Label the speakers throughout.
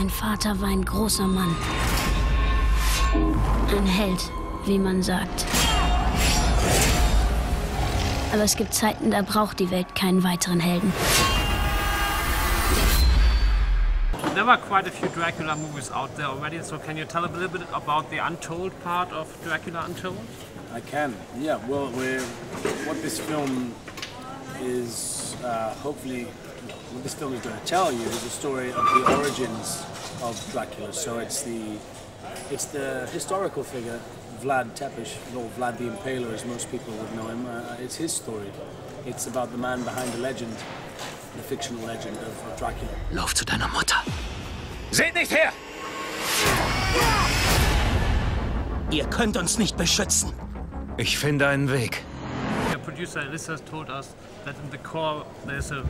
Speaker 1: Mein Vater war ein großer Mann. Ein Held, wie man sagt. Aber es gibt Zeiten, da braucht die Welt keinen weiteren Helden.
Speaker 2: There were quite a few Dracula movies out there already, so can you tell a little bit about the Untold part of Dracula Untold?
Speaker 3: I can, yeah. Well, what this film is, hopefully, what this film is going to tell you is the story of the origins of Dracula. So it's the historical figure, Vlad Tepes, or Vlad the Impaler, as most people would know him. It's his story. It's about the man behind the legend, the fictional legend of Dracula.
Speaker 4: Lauf zu deiner Mutter. Seht nicht her! Ihr könnt uns nicht beschützen. Ich finde einen Weg.
Speaker 2: The producer Alyssa told us that in the core there's a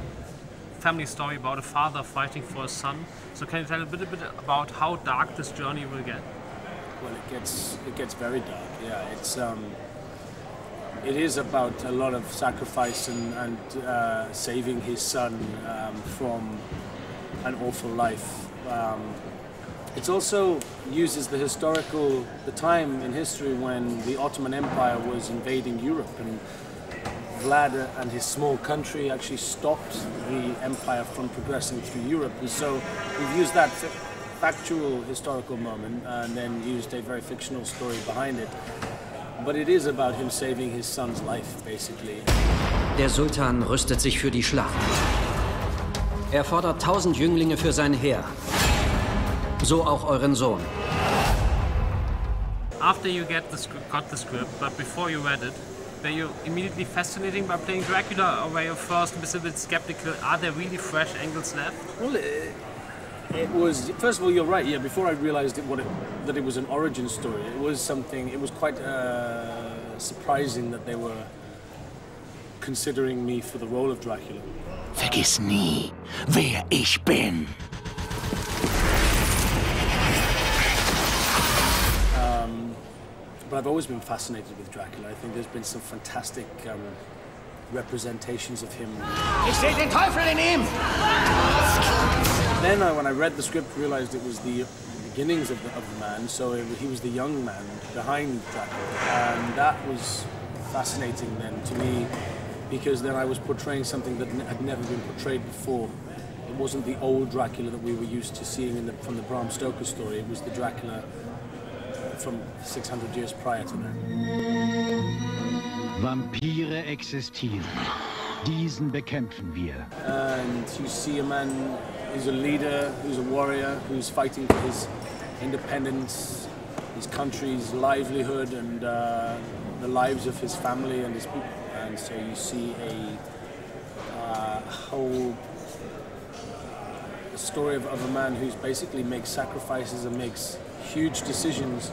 Speaker 2: family story about a father fighting for a son. So can you tell a bit about how dark this journey will get?
Speaker 3: Well, it gets very dark. Yeah, it is about a lot of sacrifice and saving his son from an awful life. It also uses the time in history when the Ottoman Empire was invading Europe, and Vlad and his small country actually stopped the empire from progressing through Europe. And so we've used that factual historical moment and then used a very fictional story behind it. But it is about him saving his son's life, basically.
Speaker 5: Der Sultan rüstet sich für die Schlacht. Er fordert 1000 Jünglinge für sein Heer. So auch euren Sohn.
Speaker 2: After you got the script, but before you read it, were you immediately fascinated by playing Dracula, or were you first a bit skeptical? Are there really fresh angles left?
Speaker 3: Well, it was, first of all, you're right. Yeah, before I realized that it was an origin story, it was quite surprising that they were considering me for the role of Dracula.
Speaker 4: Vergiss nie, wer ich bin.
Speaker 3: But I've always been fascinated with Dracula. I think there's been some fantastic representations of him.
Speaker 4: Ich sehe den Teufel in ihm!
Speaker 3: Then when I read the script, realized it was the beginnings of the man, so he was the young man behind Dracula. And that was fascinating then to me, because then I was portraying something that had never been portrayed before. It wasn't the old Dracula that we were used to seeing from the Bram Stoker story. It was the Dracula from 600 years prior to that.
Speaker 6: Vampire existieren. Diesen bekämpfen wir.
Speaker 3: And you see a man who's a leader, who's a warrior, who's fighting for his independence, his country's livelihood, and the lives of his family and his people. And so you see a whole story of a man who's basically makes sacrifices and makes huge decisions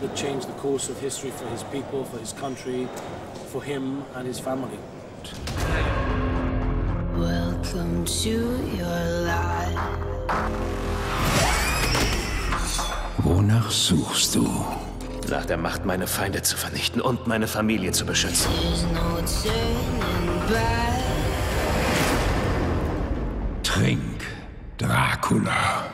Speaker 3: that change the course of history for his people, for his country, for him and his family.
Speaker 1: Welcome to your life.
Speaker 4: Wonach suchst du? Nach der Macht, meine Feinde zu vernichten und meine Familie zu beschützen. Trink, Dracula.